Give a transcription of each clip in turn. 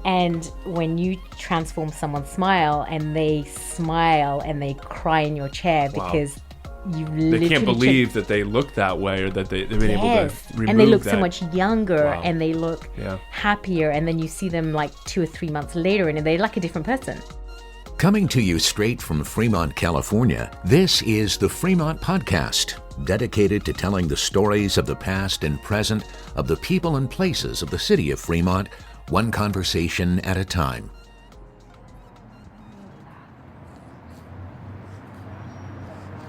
And when you transform someone's smile and they smile and they cry in your chair because you literally... They can't believe that they look that way, or that they've been able to remove and they look that. so much younger and they look happier. And then you see them like 2 or 3 months later and they're like a different person. Coming to you straight from Fremont, California, this is the Fremont Podcast, dedicated to telling the stories of the past and present of the people and places of the city of Fremont, one conversation at a time.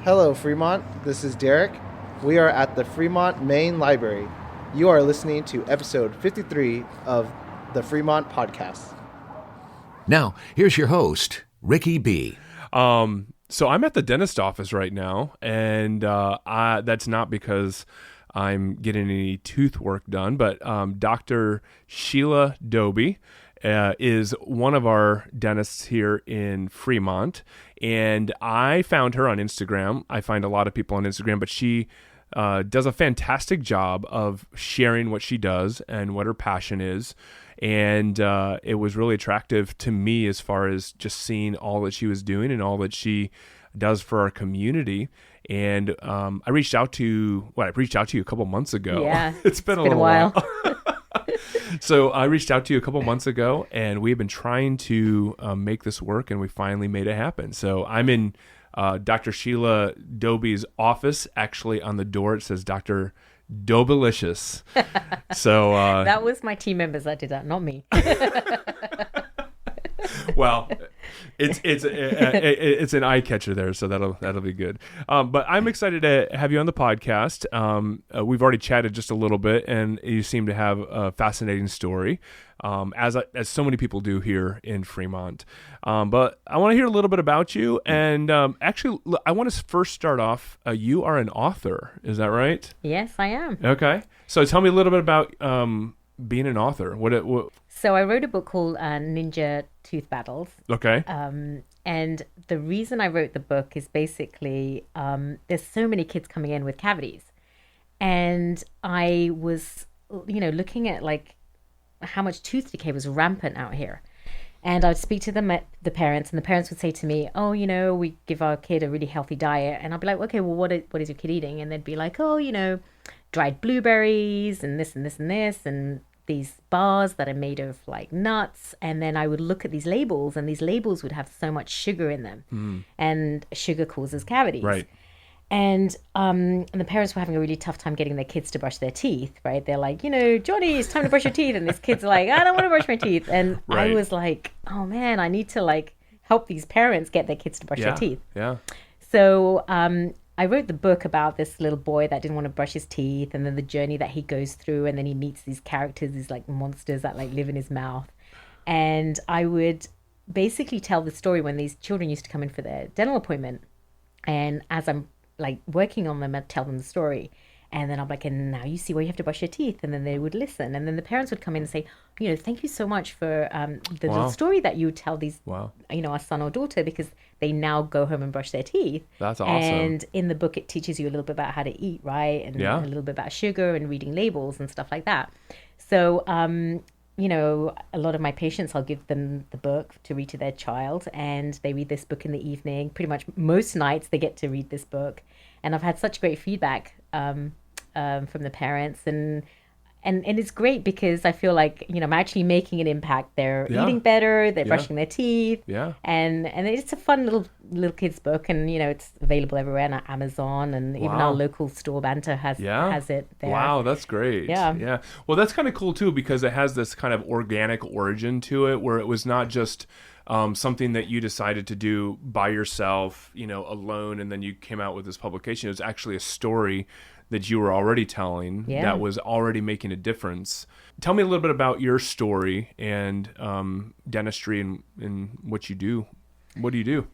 Hello, Fremont. This is Derek. We are at the Fremont Main Library. You are listening to episode 53 of the Fremont Podcast. Now, here's your host, Ricky B. So I'm at the dentist office right now, and that's not because I'm getting any tooth work done, but Dr. Sheila Dobee is one of our dentists here in Fremont, and I found her on Instagram. I find a lot of people on Instagram, but she does a fantastic job of sharing what she does and what her passion is. And it was really attractive to me as far as just seeing all that she was doing and all that she does for our community. And I reached out to you a couple months ago. Yeah, it's been a while. So I reached out to you a couple months ago, and we have been trying to make this work, and we finally made it happen. So I'm in Dr. Sheila Dobee's office. Actually, on the door it says Dr. Dobelicious. So that was my team members that did that, not me. Well, it's an eye catcher there, so that'll be good. But I'm excited to have you on the podcast. We've already chatted just a little bit, and you seem to have a fascinating story, as so many people do here in Fremont. But I want to hear a little bit about you, and actually, I want to first start off. You are an author, is that right? Yes, I am. Okay, so tell me a little bit about being an author. What? So I wrote a book called Ninja Tooth Battles. Okay. And the reason I wrote the book is basically there's so many kids coming in with cavities. And I was, looking at like how much tooth decay was rampant out here. And I would speak to the parents, and the parents would say to me, oh, we give our kid a really healthy diet. And I'd be like, okay, well, what is your kid eating? And they'd be like, oh, dried blueberries and this and this and this, and these bars that are made of like nuts. And then I would look at these labels, and these labels would have so much sugar in them, and sugar causes cavities. Right. And the parents were having a really tough time getting their kids to brush their teeth, right? They're like, Johnny, it's time to brush your teeth. And these kids are like, I don't want to brush my teeth. And right. I was like, oh man, I need to like help these parents get their kids to brush their teeth. Yeah. So I wrote the book about this little boy that didn't want to brush his teeth, and then the journey that he goes through, and then he meets these characters, these like monsters that like live in his mouth. And I would basically tell the story when these children used to come in for their dental appointment. And as I'm like working on them, I'd tell them the story. And then I'm like, and now you see why you have to brush your teeth. And then they would listen. And then the parents would come in and say, thank you so much for the little story that you tell these, our son or daughter, because they now go home and brush their teeth. That's awesome. And in the book, it teaches you a little bit about how to eat, right? And a little bit about sugar and reading labels and stuff like that. So, a lot of my patients, I'll give them the book to read to their child, and they read this book in the evening. Pretty much most nights they get to read this book. And I've had such great feedback from the parents, and it's great because I feel like I'm actually making an impact. They're eating better, they're brushing their teeth, and it's a fun little kids book, and it's available everywhere on Amazon, and even our local store Banter has it there. Wow, that's great. Yeah. Well, that's kind of cool too, because it has this kind of organic origin to it, where it was not just something that you decided to do by yourself, alone, and then you came out with this publication. It was actually a story that you were already telling that was already making a difference. Tell me a little bit about your story and dentistry and what you do. What do you do?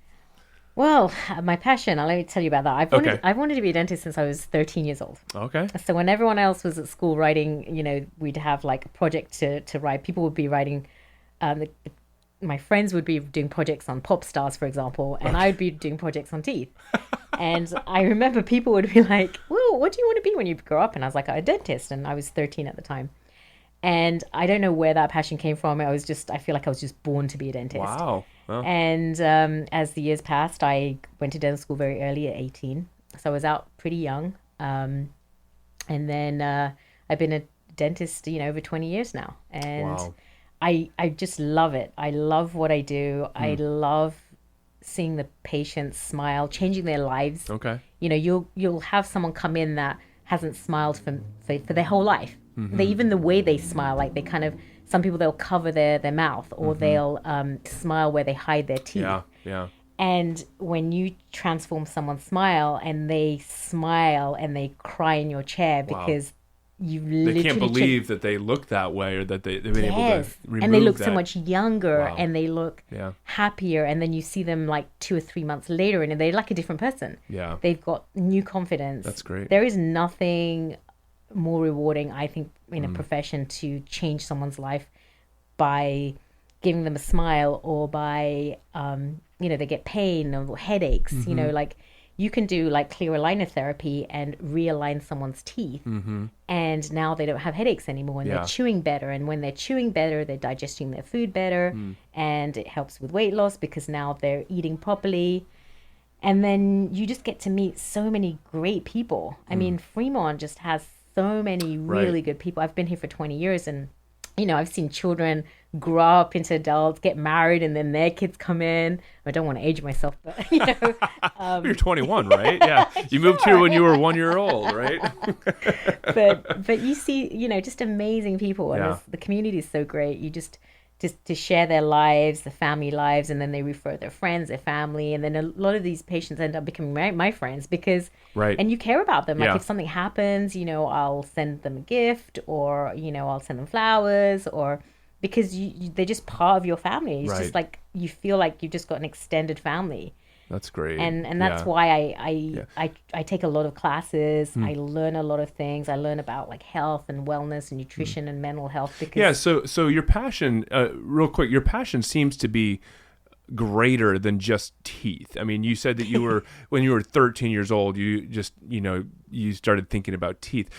Well, my passion, let me tell you about that. I've wanted to be a dentist since I was 13 years old. Okay. So when everyone else was at school writing, we'd have like a project to write. People would be writing, my friends would be doing projects on pop stars, for example, and I would be doing projects on teeth. And I remember people would be like, well, what do you want to be when you grow up? And I was like, a dentist. And I was 13 at the time. And I don't know where that passion came from. I feel like I was just born to be a dentist. Wow. Oh. And as the years passed, I went to dental school very early at 18. So I was out pretty young. And then I've been a dentist, over 20 years now. And Wow. I just love it. I love what I do. I love seeing the patients smile, changing their lives. Okay. You'll have someone come in that hasn't smiled for their whole life. Even the way they smile, like they kind of, some people, they'll cover their mouth, or they'll smile where they hide their teeth. Yeah. And when you transform someone's smile and they smile and they cry in your chair because you've literally... They can't believe that they look that way, or that they've been able to remove and they look that. so much younger, and they look happier, and then you see them like 2 or 3 months later and they're like a different person. Yeah. They've got new confidence. That's great. There is nothing more rewarding, I think, in a profession to change someone's life by giving them a smile, or by they get pain or headaches. Like you can do like clear aligner therapy and realign someone's teeth, and now they don't have headaches anymore, and they're chewing better, and when they're chewing better, they're digesting their food better, and it helps with weight loss because now they're eating properly. And then you just get to meet so many great people. I mean, Fremont just has so many really good people. I've been here for 20 years, and I've seen children grow up into adults, get married, and then their kids come in. I don't want to age myself, but You're 21, right? Yeah. You moved here when you were 1 year old, right? but you see, just amazing people, and the community is so great. You just to share their lives, the family lives, and then they refer their friends, their family, and then a lot of these patients end up becoming my friends because, and you care about them. Like if something happens, I'll send them a gift, or I'll send them flowers, or because they're just part of your family. It's just like you feel like you've just got an extended family. That's great. And that's why I take a lot of classes. I learn a lot of things. I learn about like health and wellness and nutrition and mental health. Because so your passion, real quick, your passion seems to be greater than just teeth. I mean, you said that you were when you were 13 years old, you just you started thinking about teeth.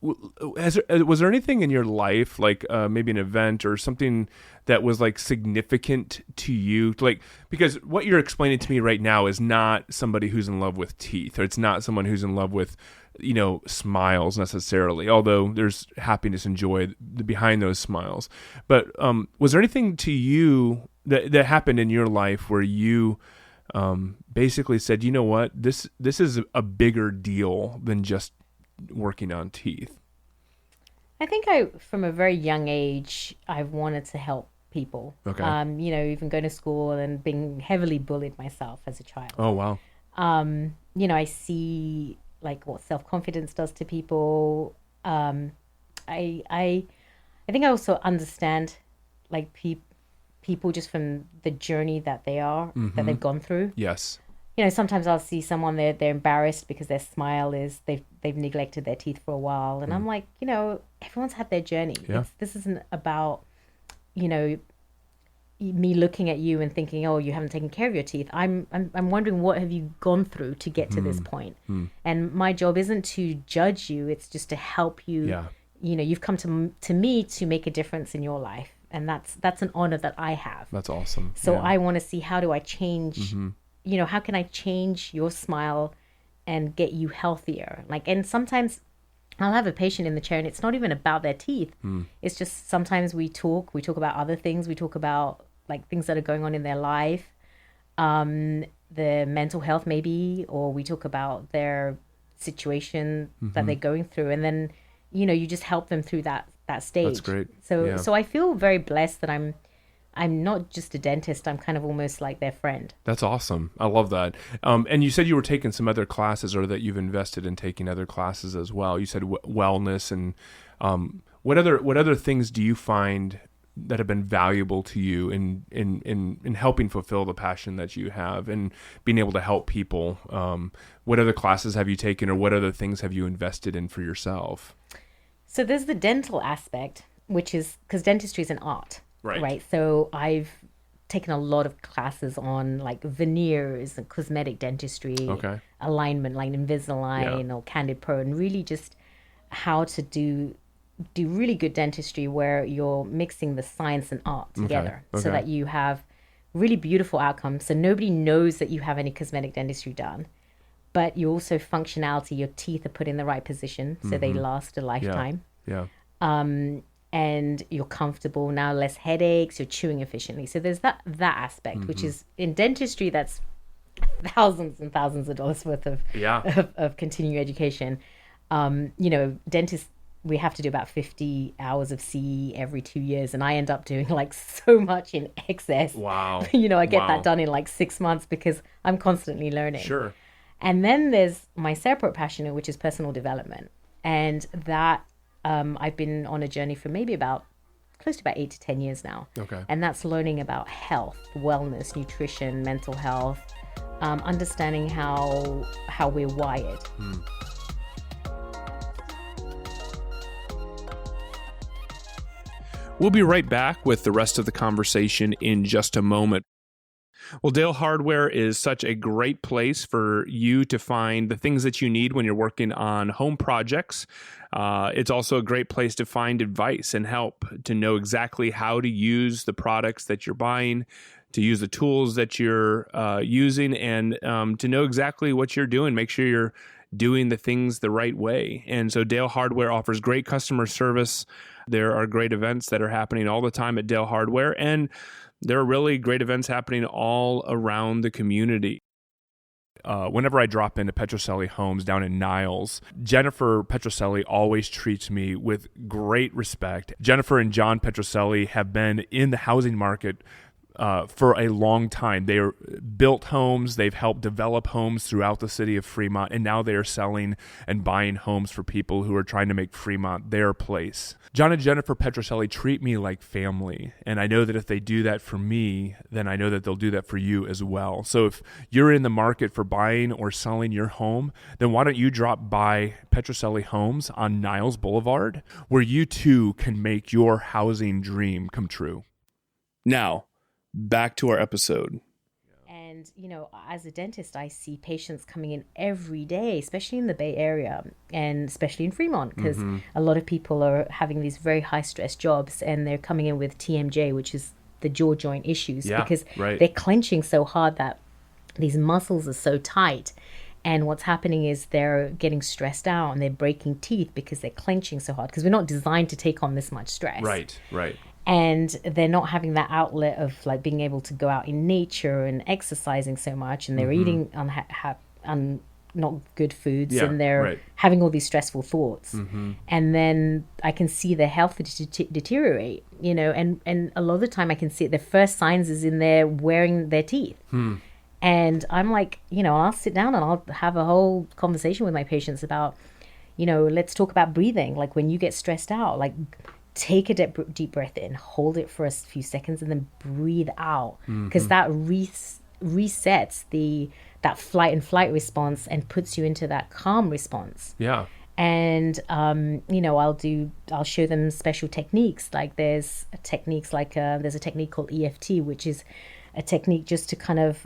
Was there anything in your life, like maybe an event or something that was like significant to you? Like, because what you're explaining to me right now is not somebody who's in love with teeth, or it's not someone who's in love with smiles necessarily, although there's happiness and joy behind those smiles. But was there anything to you that happened in your life where you basically said, you know what, this is a bigger deal than just working on teeth? I think from a very young age, I've wanted to help people. Okay. Even going to school and being heavily bullied myself as a child. Oh, wow. I see like what self-confidence does to people. I think I also understand like people just from the journey that that they've gone through. Yes. Sometimes I'll see someone, they're embarrassed because their smile is they've neglected their teeth for a while, and I'm like, everyone's had their journey. Yeah. This isn't about me looking at you and thinking, oh, you haven't taken care of your teeth. I'm wondering, what have you gone through to get to this point? And my job isn't to judge you, it's just to help you. Yeah. You've come to me to make a difference in your life, and that's an honor that I have. That's awesome. So I want to see, how do I change how can I change your smile and get you healthier? And sometimes I'll have a patient in the chair and it's not even about their teeth. It's just sometimes we talk about other things. We talk about like things that are going on in their life, their mental health maybe, or we talk about their situation that they're going through. And then, you just help them through that stage. That's great. So I feel very blessed that I'm not just a dentist. I'm kind of almost like their friend. That's awesome. I love that. And you said you were taking some other classes, or that you've invested in taking other classes as well. You said wellness, and what other things do you find that have been valuable to you in helping fulfill the passion that you have and being able to help people? What other classes have you taken, or what other things have you invested in for yourself? So there's the dental aspect, which is because dentistry is an art. Right. So I've taken a lot of classes on like veneers and cosmetic dentistry, alignment, like Invisalign or Candid Pro, and really just how to do do really good dentistry where you're mixing the science and art together so that you have really beautiful outcomes. So nobody knows that you have any cosmetic dentistry done, but you also functionality, your teeth are put in the right position so they last a lifetime. Yeah. And you're comfortable now, less headaches, you're chewing efficiently. So there's that aspect, which is in dentistry, that's thousands and thousands of dollars worth of continuing education. Dentists, we have to do about 50 hours of CE every 2 years, and I end up doing like so much in excess. Wow. I get that done in like 6 months because I'm constantly learning. Sure. And then there's my separate passion, which is personal development. And that I've been on a journey for maybe about close to about 8 to 10 years now. Okay. And that's learning about health, wellness, nutrition, mental health, understanding how we're wired. We'll be right back with the rest of the conversation in just a moment. Well, Dale Hardware is such a great place for you to find the things that you need when you're working on home projects. It's also a great place to find advice and help, to know exactly how to use the products that you're buying, to use the tools that you're using, and to know exactly what you're doing. Make sure you're doing the things the right way. And so Dale Hardware offers great customer service. There are great events that are happening all the time at Dale Hardware, and there are really great events happening all around the community. Whenever I drop into Petrocelli Homes down in Niles, Jennifer Petrocelli always treats me with great respect. Jennifer and John Petrocelli have been in the housing market for a long time. They are built homes. They've helped develop homes throughout the city of Fremont, and now they are selling and buying homes for people who are trying to make Fremont their place. John and Jennifer Petrocelli treat me like family, and I know that if they do that for me, then I know that they'll do that for you as well. So if you're in the market for buying or selling your home, then why don't you drop by Petrocelli Homes on Niles Boulevard, where you too can make your housing dream come true. Now, back to our episode. And, as a dentist, I see patients coming in every day, especially in the Bay Area and especially in Fremont, because a lot of people are having these very high stress jobs and they're coming in with TMJ, which is the jaw joint issues, because they're clenching so hard that these muscles are so tight. And what's happening is they're getting stressed out and they're breaking teeth because they're clenching so hard, because we're not designed to take on this much stress. Right. And they're not having that outlet of like being able to go out in nature and exercising so much, and they're eating not good foods, and they're having all these stressful thoughts. And then I can see their health deteriorate, and a lot of the time I can see it. The first signs is in their wearing their teeth. And I'm like, I'll sit down and I'll have a whole conversation with my patients about, let's talk about breathing. Like when you get stressed out, like take a deep breath in, hold it for a few seconds, and then breathe out, because that resets that flight and flight response and puts you into that calm response. Yeah. And I'll show them special techniques. Like there's a technique called EFT, which is a technique just to kind of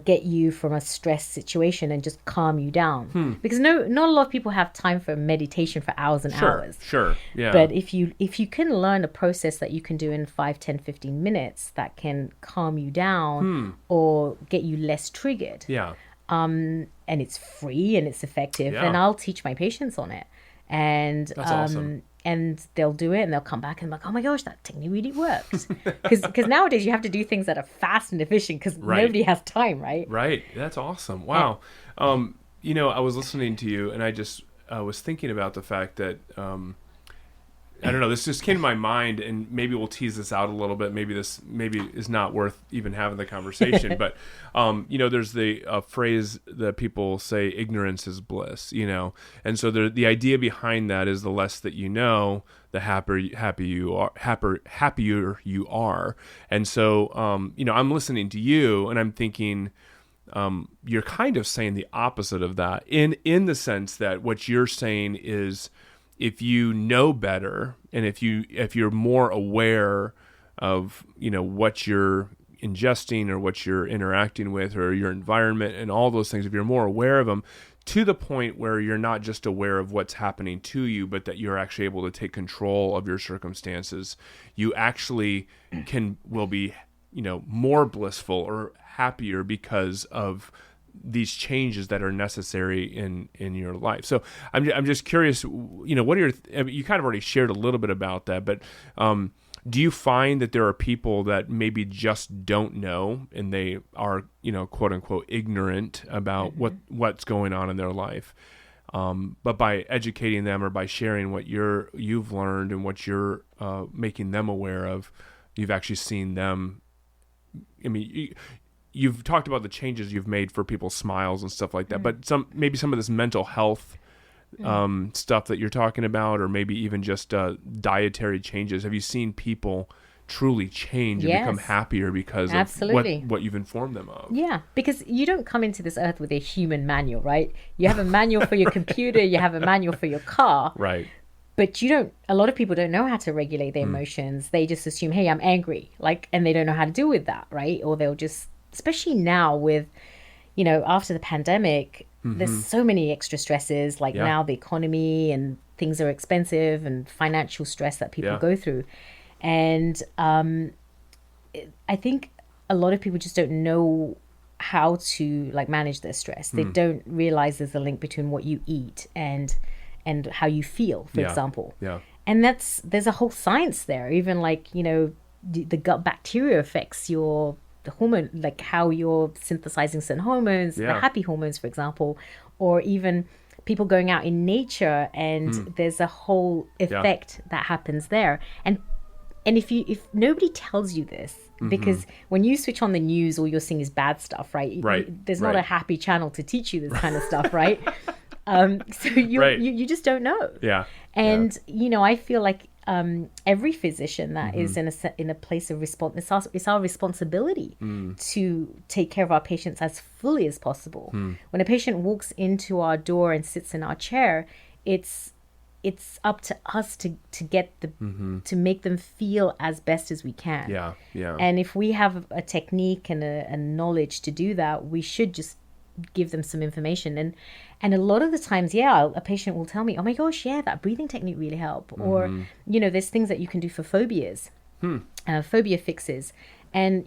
get you from a stress situation and just calm you down. Because not a lot of people have time for meditation for hours and hours. Sure. Yeah. But if you can learn a process that you can do in 5, 10, 15 minutes that can calm you down or get you less triggered. Yeah. And it's free and it's effective, and I'll teach my patients on it. And that's awesome. And they'll do it and they'll come back and like, oh my gosh, that technique really works. Because nowadays you have to do things that are fast and efficient because nobody has time, right? Right. That's awesome. Wow. Yeah. I was listening to you and I was thinking about the fact that, I don't know, this just came to my mind, and maybe we'll tease this out a little bit. Maybe this is not worth even having the conversation. But, there's the phrase that people say, ignorance is bliss, And so the idea behind that is the less that you know, the happier you are. And so, I'm listening to you and I'm thinking, you're kind of saying the opposite of that in the sense that what you're saying is, if you know better, and if you're more aware of what you're ingesting or what you're interacting with or your environment and all those things, if you're more aware of them, to the point where you're not just aware of what's happening to you, but that you're actually able to take control of your circumstances, you actually will be, more blissful or happier because of these changes that are necessary in your life. So I'm just curious, what are you kind of already shared a little bit about that, but do you find that there are people that maybe just don't know and they are, quote unquote, ignorant about what's going on in their life? But by educating them or by sharing what you've learned and what you're making them aware of, you've actually seen them. I mean, you've talked about the changes you've made for people's smiles and stuff like that, but maybe some of this mental health stuff that you're talking about, or maybe even just dietary changes. Have you seen people truly change and become happier because of what you've informed them of? Yeah, because you don't come into this earth with a human manual, right? You have a manual for your computer, you have a manual for your car. Right. But a lot of people don't know how to regulate their emotions. They just assume, hey, I'm angry, and they don't know how to deal with that, right? Or they'll just, especially now with, after the pandemic, there's so many extra stresses, now the economy and things are expensive and financial stress that people go through. And I think a lot of people just don't know how to manage their stress. They don't realize there's a link between what you eat and how you feel, for example. Yeah. And there's a whole science there. Even the gut bacteria affects the hormone, how you're synthesizing certain hormones, the happy hormones, for example, or even people going out in nature, and there's a whole effect that happens there. And if nobody tells you this, because when you switch on the news, all you're seeing is bad stuff, right? There's not a happy channel to teach you this kind of stuff, right? So you just don't know. Yeah. And I feel like every physician that is in a place of response, it's our responsibility to take care of our patients as fully as possible. When a patient walks into our door and sits in our chair, it's up to us to get to make them feel as best as we can. Yeah, yeah. And if we have a technique and a knowledge to do that, we should just give them some information. And a lot of the times, a patient will tell me, oh my gosh, that breathing technique really helped. Or, there's things that you can do for phobias, phobia fixes. And,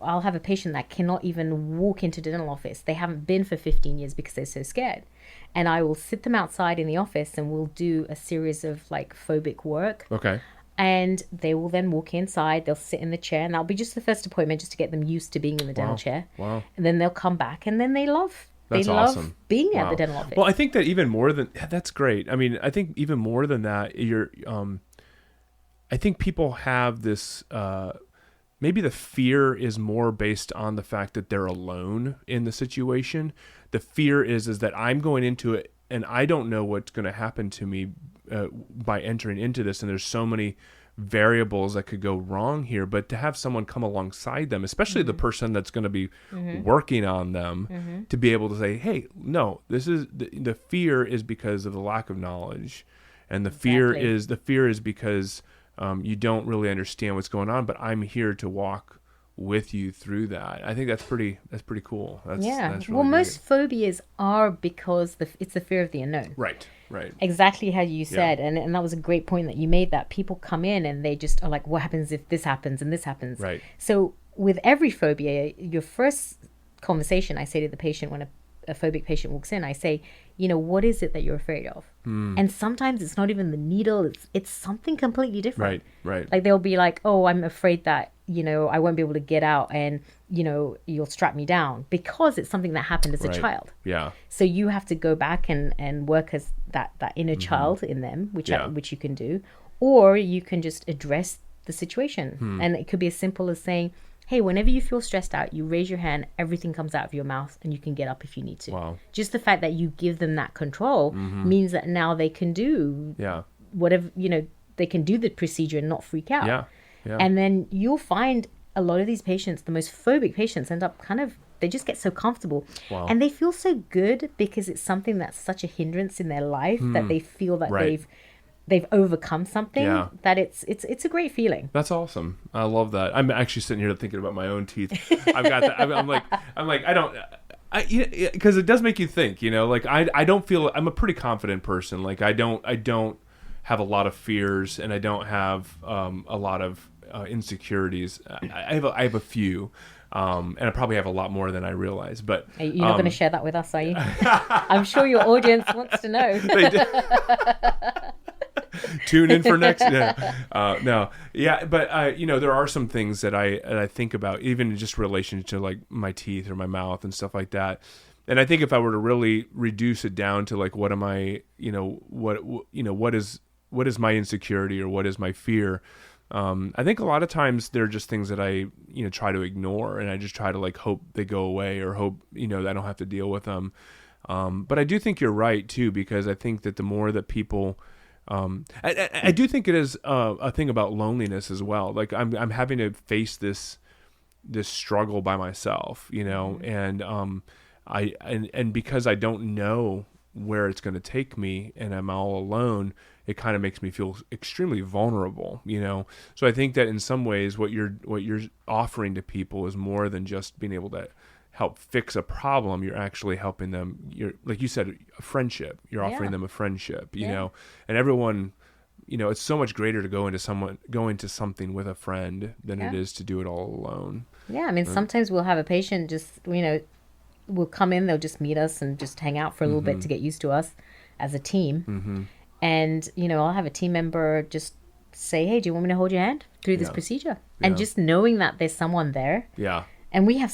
I'll have a patient that cannot even walk into the dental office. They haven't been for 15 years because they're so scared. And I will sit them outside in the office and we'll do a series of phobic work. Okay. And they will then walk inside, they'll sit in the chair, and that'll be just the first appointment just to get them used to being in the dental chair. Wow. And then they'll come back and then they love awesome. Being at the dental office. Well, I think that even more than that's great. I mean, I think even more than that, I think people have this maybe the fear is more based on the fact that they're alone in the situation. The fear is that I'm going into it and I don't know what's going to happen to me by entering into this, and there's so many variables that could go wrong here. But to have someone come alongside them, especially the person that's going to be working on them, to be able to say, hey, no, this is the fear is because of the lack of knowledge, and the fear is because you don't really understand what's going on, but I'm here to walk with you through that. I think that's pretty cool. That's really most phobias are because it's the fear of the unknown. Right. Exactly how you said. Yeah. And that was a great point that you made, that people come in and they just are like, what happens if this happens and this happens? Right. So with every phobia, your first conversation, I say to the patient when a phobic patient walks in, I say, what is it that you're afraid of? And sometimes it's not even the needle, it's something completely different. Right. Like they'll be like, oh, I'm afraid that, I won't be able to get out and, you'll strap me down, because it's something that happened as a child. Yeah. So you have to go back and work as that inner child in them, which you can do, or you can just address the situation. And it could be as simple as saying, hey, whenever you feel stressed out, you raise your hand, everything comes out of your mouth, and you can get up if you need to. Wow. Just the fact that you give them that control means that now they can do whatever, they can do the procedure and not freak out. Yeah. And then you'll find a lot of these patients, the most phobic patients, end up they just get so comfortable. Wow. And they feel so good because it's something that's such a hindrance in their life that they feel that they've overcome something, that it's a great feeling. That's awesome. I love that. I'm actually sitting here thinking about my own teeth. I've got that. I'm like, Because it does make you think, like I don't feel, I'm a pretty confident person. Like I don't have a lot of fears, and I don't have a lot of insecurities. I have a few, and I probably have a lot more than I realize. But you're not going to share that with us, are you? I'm sure your audience wants to know. They do. Tune in for next. No, yeah, but there are some things that I think about, even in just relation to like my teeth or my mouth and stuff like that. And I think if I were to really reduce it down to like, what am I, what is my insecurity or what is my fear? I think a lot of times they're just things that I, try to ignore, and I just try to like hope they go away, or hope, I don't have to deal with them. But I do think you're right too, because I think that the more that people, I do think it is a thing about loneliness as well. Like I'm having to face this struggle by myself, and and because I don't know where it's going to take me, and I'm all alone, it kind of makes me feel extremely vulnerable, So I think that in some ways, what you're offering to people is more than just being able to help fix a problem. You're actually helping them. You're, like you said, a friendship. You're offering them a friendship, and everyone, it's so much greater to go into something with a friend than it is to do it all alone. Yeah. I mean, sometimes we'll have a patient just, will come in, they'll just meet us and just hang out for a little bit to get used to us as a team. Mm-hmm. And, I'll have a team member just say, hey, do you want me to hold your hand through this procedure? And just knowing that there's someone there. Yeah. And we have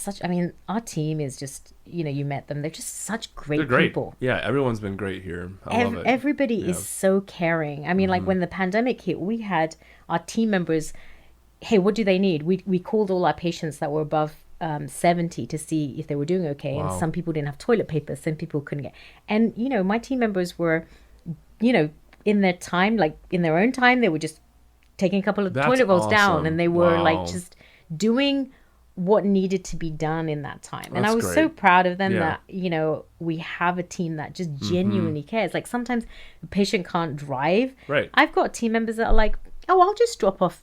our team is just, you met them. They're just such great people. Yeah, everyone's been great here. I love it. Everybody is so caring. I mean, like when the pandemic hit, we had our team members, hey, what do they need? We called all our patients that were above 70 to see if they were doing okay. Wow. And some people didn't have toilet paper. Some people couldn't get. And, my team members were, in their time, like in their own time, they were just taking a couple of toilet rolls down, and they were like just doing what needed to be done in that time. And I was so proud of them that, we have a team that just genuinely cares. Like sometimes a patient can't drive. Right. I've got team members that are like, oh, I'll just drop off,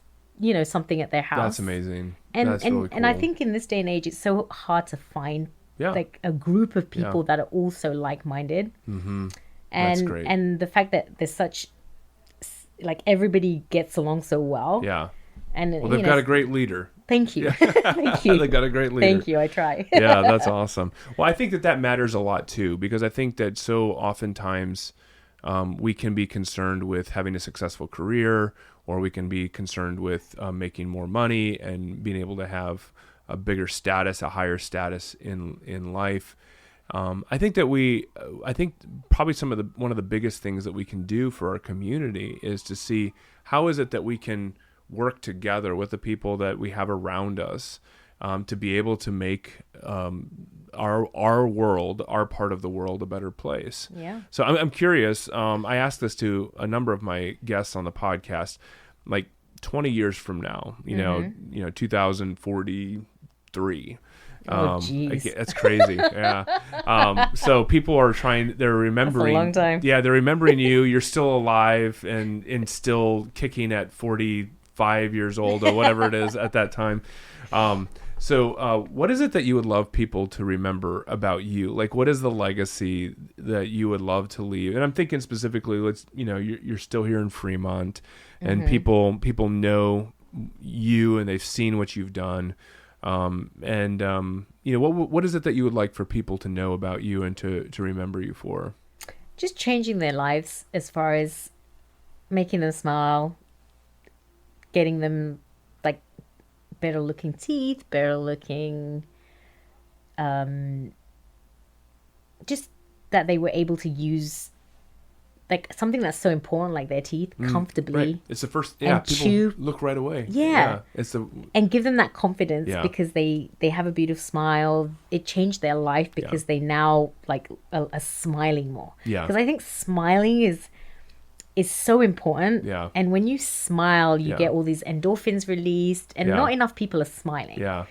something at their house. That's amazing. And That's really cool. And I think in this day and age, it's so hard to find like a group of people that are also like-minded. Mm-hmm. That's great. And the fact that there's such, like, everybody gets along so well. Yeah. And they've got a great leader. Thank you. Thank you. They got a great leader. Thank you. I try. Yeah, that's awesome. Well, I think that matters a lot too, because I think that so oftentimes we can be concerned with having a successful career, or we can be concerned with making more money and being able to have a bigger status, a higher status in life. I think probably one of the biggest things that we can do for our community is to see how is it that we can work together with the people that we have around us to be able to make our world, our part of the world, a better place. Yeah. So I'm curious. I asked this to a number of my guests on the podcast, like 20 years from now, 2043. That's crazy. Yeah. So people are they're remembering. That's a long time. Yeah, they're remembering you. You're still alive and still kicking at 45 years old or whatever it is at that time. So what is it that you would love people to remember about you? Like, what is the legacy that you would love to leave? And I'm thinking specifically, you're still here in Fremont, and people know you, and they've seen what you've done. What is it that you would like for people to know about you and to remember you for? Just changing their lives, as far as making them smile, getting them like better looking teeth, better looking, just that they were able to use like something that's so important, like their teeth, comfortably. Right. It's the first, people chew. Look right away. Yeah. And give them that confidence because they have a beautiful smile. It changed their life because they now like are smiling more. Yeah. Because I think smiling is so important. Yeah. And when you smile, you get all these endorphins released, and not enough people are smiling. Yeah.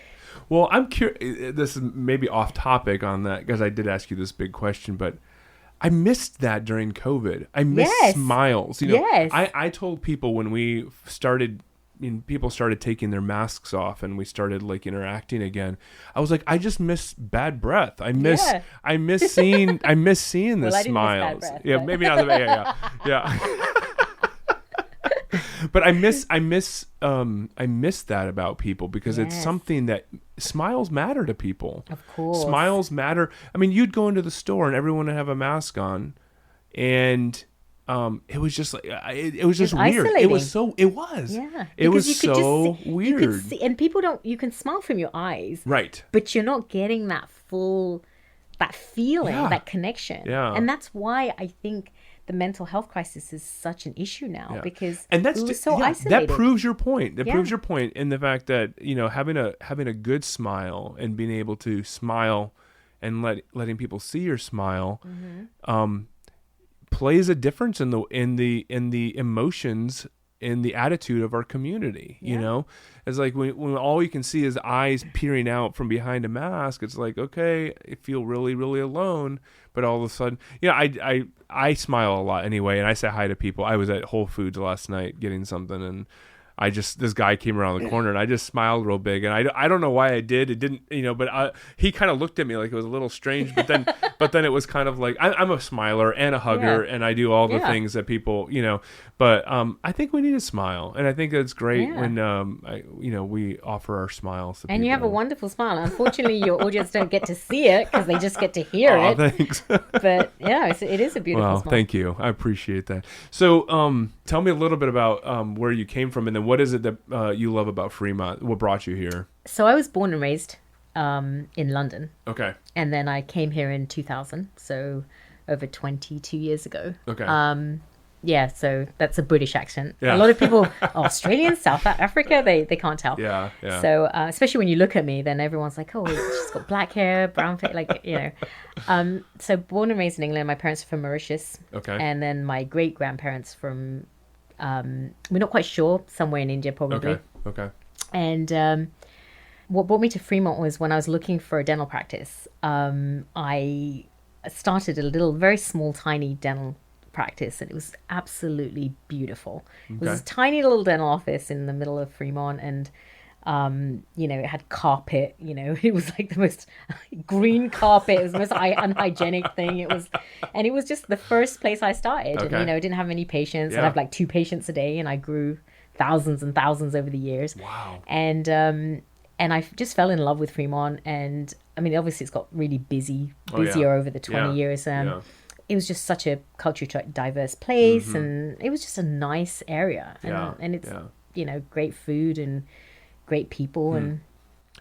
Well, I'm curious. This is maybe off topic on that, because I did ask you this big question, but I missed that during COVID. I missed smiles. I told people when we started, people started taking their masks off and we started like interacting again, I was like, I just miss bad breath. I miss seeing the smiles. Breath, yeah, but... maybe not. Yeah. But I miss that about people, because it's something that smiles matter to people. Of course, smiles matter. I mean, you'd go into the store and everyone would have a mask on, and it was just like it was just weird. Isolating. It was. Yeah, it was you could so just see, weird. You could see, and people don't. You can smile from your eyes, right? But you're not getting that that feeling, that connection. Yeah, and that's why I think the mental health crisis is such an issue now, because and that's we were so isolated. That proves your point. That proves your point in the fact that, you know, having a good smile and being able to smile and letting people see your smile plays a difference in the emotions, in the attitude of our community. You know, it's like when all you can see is eyes peering out from behind a mask, it's like, okay, I feel really, really alone. But all of a sudden, you know, I smile a lot anyway, and I say hi to people. I was at Whole Foods last night getting something, and this guy came around the corner, and I just smiled real big, and I don't know why I did. It didn't, you know, but he kind of looked at me like it was a little strange, but then it was kind of like, I'm a smiler and a hugger, and I do all the things that people, you know, but I think we need to smile, and I think it's great when we offer our smiles to people. And you have a wonderful smile. Unfortunately, your audience don't get to see it because they just get to hear it. Thanks. But yeah, it is a beautiful smile. Thank you. I appreciate that. So tell me a little bit about where you came from, and then what is it that you love about Fremont? What brought you here? So I was born and raised in London. Okay. And then I came here in 2000, so over 22 years ago. Okay. Yeah, so that's a British accent. Yeah. A lot of people, Australian, South Africa, they can't tell. Yeah. So especially when you look at me, then everyone's like, oh, she's got black hair, brown face, like, you know. So born and raised in England. My parents are from Mauritius. Okay. And then my great-grandparents from, we're not quite sure, somewhere in India probably. Okay. And what brought me to Fremont was when I was looking for a dental practice. I started a very small, tiny dental practice, and it was absolutely beautiful. It was a tiny little dental office in the middle of Fremont, and you know, it had carpet. You know, it was like the most green carpet. It was the most unhygienic thing. It was just the first place I started. Okay. And, you know, I didn't have many patients. Yeah. I'd have like 2 patients a day, and I grew thousands and thousands over the years. Wow. And I just fell in love with Fremont. And I mean, obviously it's got really busier over the 20 years. It was just such a culturally diverse place, and it was just a nice area. And it's, you know, great food and great people. And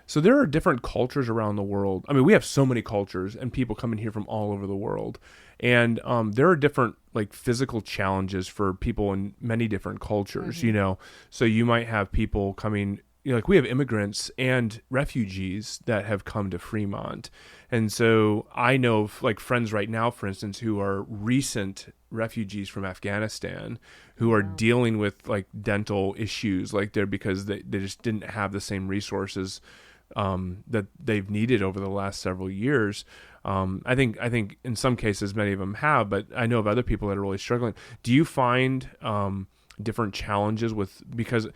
so there are different cultures around the world. I mean, we have so many cultures and people coming here from all over the world. And there are different like physical challenges for people in many different cultures, you know. So you might have people coming, you know, like we have immigrants and refugees that have come to Fremont. And so I know of like friends right now, for instance, who are recent refugees from Afghanistan who are dealing with like dental issues like because they just didn't have the same resources that they've needed over the last several years. I think in some cases many of them have, but I know of other people that are really struggling. Do you find different challenges because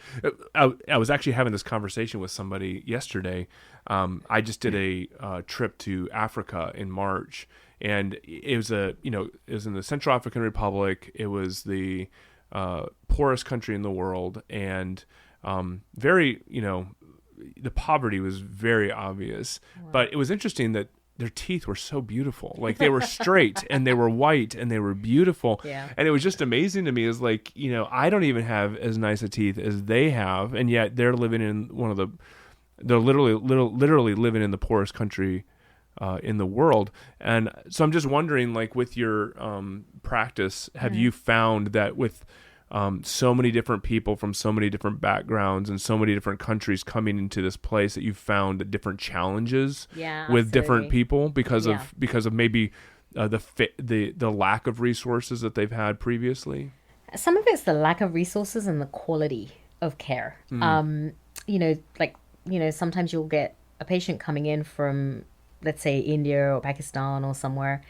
I was actually having this conversation with somebody yesterday. I just did a trip to Africa in March, and it was in the Central African Republic. It was the poorest country in the world, and very, you know, the poverty was very obvious. Wow. But it was interesting that their teeth were so beautiful. Like they were straight and they were white and they were beautiful. Yeah. And it was just amazing to me. Is like, you know, I don't even have as nice a teeth as they have. And yet they're living in they're literally living in the poorest country in the world. And so I'm just wondering, like with your practice, have you found that with so many different people from so many different backgrounds and so many different countries coming into this place, that you've found different challenges with different people because of maybe the lack of resources that they've had previously? Some of it's the lack of resources and the quality of care. Sometimes you'll get a patient coming in from, let's say, India or Pakistan or somewhere,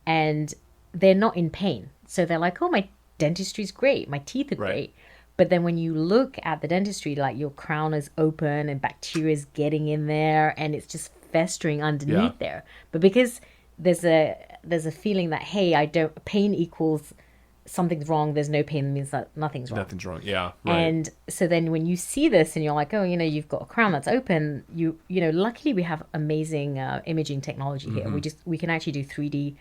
and they're not in pain. So they're like, oh, my dentistry's great, my teeth are great, But then when you look at the dentistry, like your crown is open and bacteria is getting in there and it's just festering underneath there. But because there's a feeling that, hey, pain equals something's wrong, there's no pain, means that nothing's wrong. Nothing's wrong. Yeah. Right. And so then when you see this and you're like, oh, you've got a crown that's open, luckily we have amazing imaging technology here. We can actually do 3D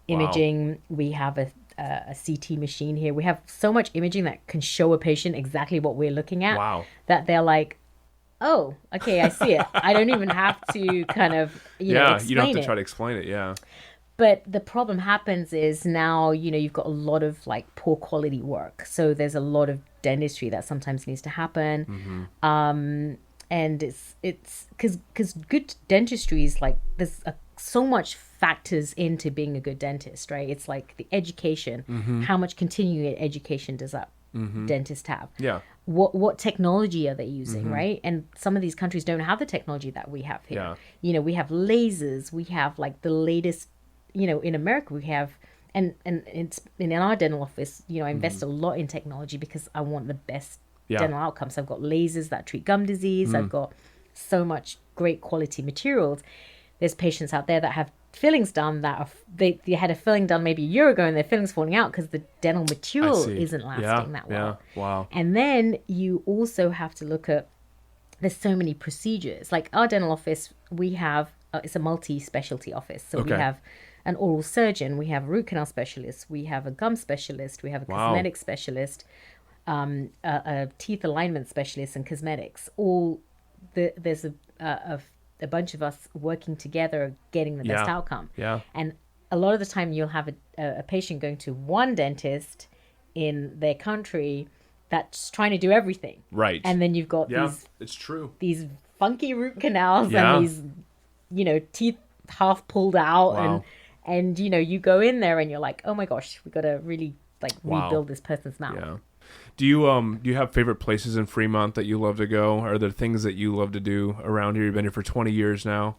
imaging. Wow. We have a CT machine here. We have so much imaging that can show a patient exactly what we're looking at. Wow. That they're like, oh, okay, I see it. I don't even have to kind of, explain you don't have to try to explain it. Yeah. But the problem happens is now, you've got a lot of like poor quality work. So there's a lot of dentistry that sometimes needs to happen. And it's because good dentistry is like, there's so much factors into being a good dentist, right? It's like the education, how much continuing education does that dentist have? Yeah. What technology are they using, right? And some of these countries don't have the technology that we have here. Yeah. We have lasers, we have like the latest, in America we have, and it's in our dental office, I invest a lot in technology because I want the best dental outcomes. I've got lasers that treat gum disease. I've got so much great quality materials. There's patients out there that have fillings done that they had a filling done maybe a year ago and their fillings falling out because the dental material isn't lasting that well. Yeah. Wow. And then you also have to look at, there's so many procedures. Like our dental office, we have it's a multi-specialty office. So we have an oral surgeon, we have a root canal specialist, we have a gum specialist, we have a cosmetic specialist, a teeth alignment specialist, and cosmetics. There's a bunch of us working together, getting the best outcome. Yeah. And a lot of the time, you'll have a patient going to one dentist in their country that's trying to do everything. Right. And then you've got it's true. These funky root canals and these, teeth half pulled out and you go in there and you're like, oh my gosh, we got to really rebuild this person's mouth. Yeah. Do you have favorite places in Fremont that you love to go? Are there things that you love to do around here? You've been here for 20 years now.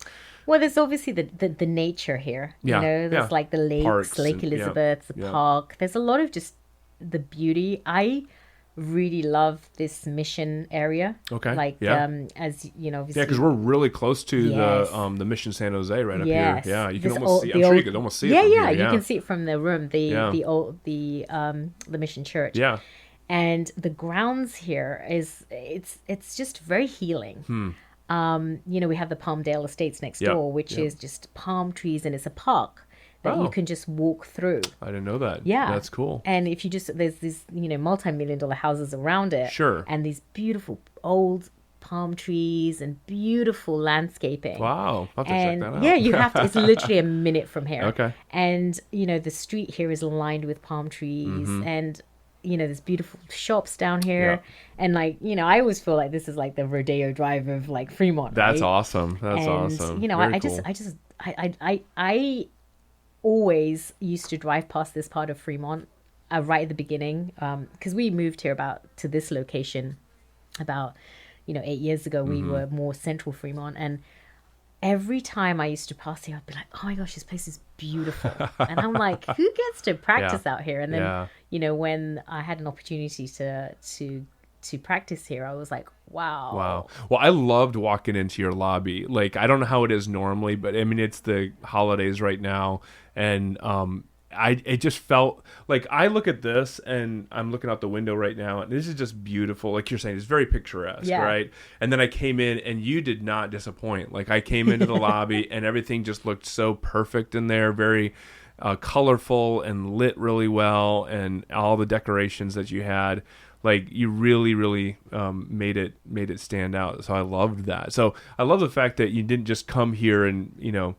Well, there's obviously the nature here. There's like the lakes, Parks Lake Elizabeth, the park. There's a lot of just the beauty. I really love this Mission area. Okay. As you know, obviously. Yeah, because we're really close to the Mission San Jose right up here. Yeah, you can almost see. I'm sure you could almost see it. From here. You can see it from the room. The Mission Church. Yeah. And the grounds here it's just very healing. We have the Palmdale Estates next door, which is just palm trees, and it's a park that you can just walk through. I didn't know that. Yeah. That's cool. And if you there's these, multi-million-dollar houses around it. Sure. And these beautiful old palm trees and beautiful landscaping. Wow. I'll have to check that out. Yeah, you have to. It's literally a minute from here. Okay. And, the street here is lined with palm trees and, there's beautiful shops down here. Yeah. And I always feel like this is like the Rodeo Drive of like Fremont. That's right? awesome. That's awesome. I always used to drive past this part of Fremont right at the beginning because we moved here to this location about 8 years ago. We were more central Fremont, and every time I used to pass here, I'd be like, oh my gosh, this place is beautiful. And I'm like, who gets to practice out here? And then when I had an opportunity to practice here, I was like, wow. Well, I loved walking into your lobby. Like, I don't know how it is normally, but I mean, it's the holidays right now. And it just felt like I look at this and I'm looking out the window right now, and this is just beautiful. Like you're saying, it's very picturesque, right? And then I came in and you did not disappoint. Like I came into the lobby and everything just looked so perfect in there, very colorful and lit really well, and all the decorations that you had. Like you really, really made it stand out. So I loved that. So I love the fact that you didn't just come here and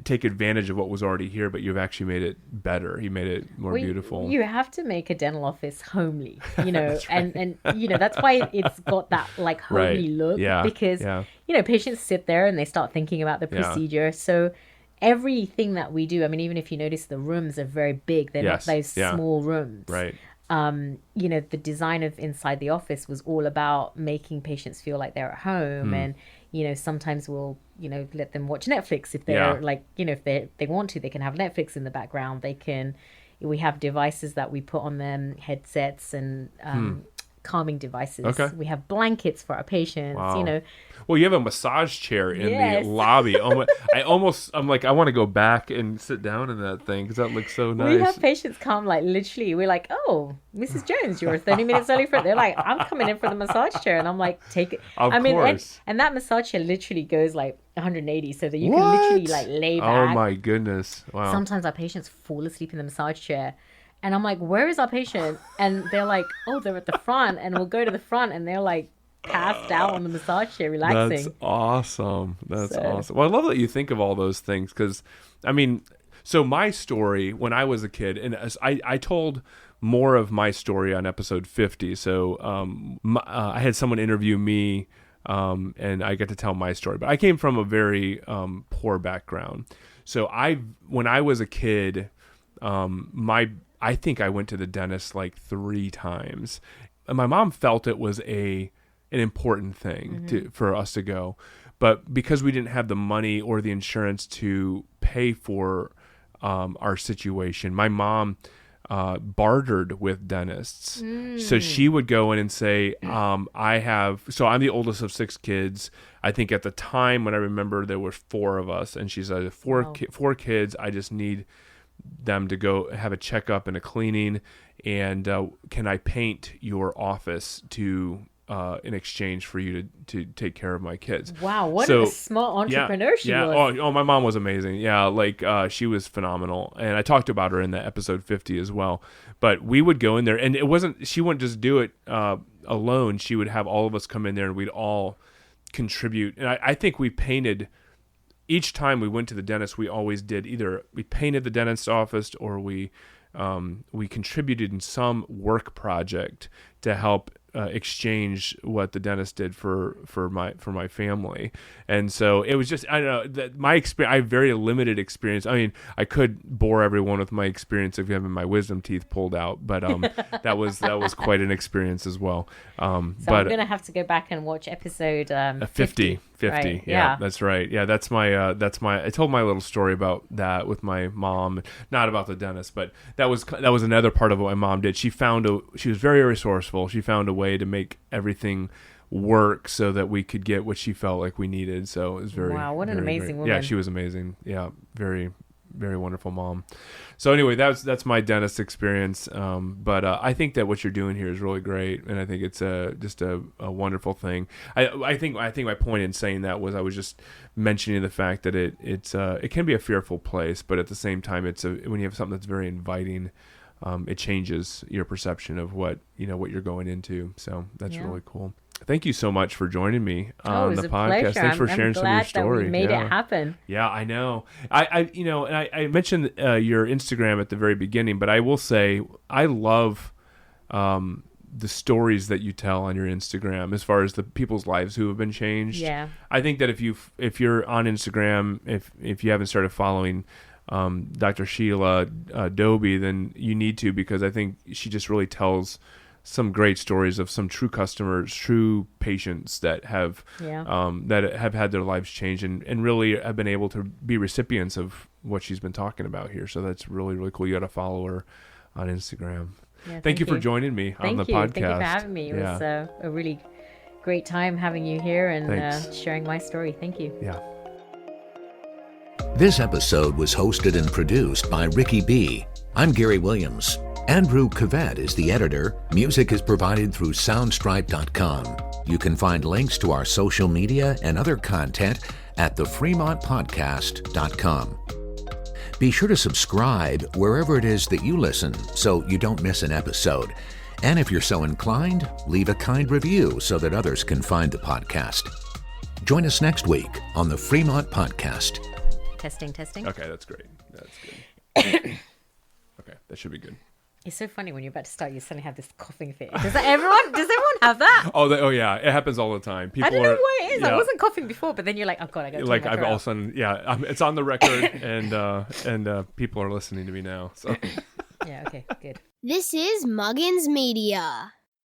take advantage of what was already here, but you've actually made it better. You made it more beautiful. You have to make a dental office homely, That's right. and that's why it's got that like homely look. Yeah. Because patients sit there and they start thinking about the procedure. Yeah. So everything that we do, I mean, even if you notice, the rooms are very big. They're not those small rooms. Right. The design of inside the office was all about making patients feel like they're at home. And sometimes we'll let them watch Netflix if they're if they want to. They can have Netflix in the background. They can We have devices that we put on them, headsets and calming devices. Okay. We have blankets for our patients. Wow. Well, you have a massage chair in the lobby. I'm like, I want to go back and sit down in that thing because that looks so nice. We have patients come, like, literally, we're like, oh, Mrs. Jones, you're 30 minutes early for it. They're like, I'm coming in for the massage chair. And I'm like, take it. Of course. And that massage chair literally goes like 180 so that you can literally like lay back. Oh my goodness. Wow. Sometimes our patients fall asleep in the massage chair. And I'm like, where is our patient? And they're like, oh, they're at the front. And we'll go to the front and they're like passed out on the massage chair, relaxing. That's awesome. Awesome. Well, I love that you think of all those things because, I mean, so my story when I was a kid, and I told more of my story on episode 50. So I had someone interview me and I got to tell my story. But I came from a very poor background. So when I was a kid, I think I went to the dentist like 3 times. And my mom felt it was an important thing for us to go. But because we didn't have the money or the insurance to pay for our situation, my mom bartered with dentists. So she would go in and say, I'm the oldest of 6 kids. I think at the time when I remember there were 4 of us. And she said, 4 kids, I just need them to go have a checkup and a cleaning, and can I paint your office to in exchange for you to take care of my kids? Wow, what a smart entrepreneur she was. Oh, my mom was amazing. Yeah, like she was phenomenal, and I talked about her in the episode 50 as well. But we would go in there, and she wouldn't just do it alone. She would have all of us come in there, and we'd all contribute. And I think we painted. Each time we went to the dentist, we always did either we painted the dentist's office or we contributed in some work project to help exchange what the dentist did for my family. And so it was just, I don't know, that my experience, I have very limited experience. I mean, I could bore everyone with my experience of having my wisdom teeth pulled out, but that was quite an experience as well. So I'm gonna have to go back and watch episode 50. 50. Right? Yeah, that's right. Yeah, that's my I told my little story about that with my mom, not about the dentist, but that was another part of what my mom did. She was very resourceful. She found a way to make everything work so that we could get what she felt like we needed. So it was very, wow, what an very amazing great. woman. Yeah, she was amazing. Yeah, very, very wonderful mom. So anyway, that's my dentist experience. But I think that what you're doing here is really great, and I think it's just a wonderful thing. I think my point in saying that was I was just mentioning the fact that it can be a fearful place, but at the same time, when you have something that's very inviting, it changes your perception of what you're going into. So that's really cool. Thank you so much for joining me on the podcast. Pleasure. Thanks for sharing some of your story. That we made it happen. Yeah, I know. I mentioned your Instagram at the very beginning, but I will say I love the stories that you tell on your Instagram as far as the people's lives who have been changed. Yeah. I think that if you're on Instagram, if you haven't started following Dr. Sheila Dobee, then you need to, because I think she just really tells some great stories of some true customers, true patients that have had their lives changed and really have been able to be recipients of what she's been talking about here. So that's really, really cool. You got to follow her on Instagram. Yeah, thank you for joining me on the podcast. Thank you for having me. It was a really great time having you here and sharing my story. Thank you. Yeah. This episode was hosted and produced by Ricky B. I'm Gary Williams. Andrew Cavett is the editor. Music is provided through soundstripe.com. You can find links to our social media and other content at thefremontpodcast.com. Be sure to subscribe wherever it is that you listen so you don't miss an episode. And if you're so inclined, leave a kind review so that others can find the podcast. Join us next week on the Fremont Podcast. Testing. Okay, that's great. That's good. Okay, that should be good. It's so funny when you're about to start, you suddenly have this coughing fit. Does everyone have that? Oh yeah, it happens all the time. People I don't know what it is. I wasn't coughing before, but then you're like, oh god, I got to like I've all of a sudden, it's on the record, and people are listening to me now. So yeah, okay, good. This is Muggins Media.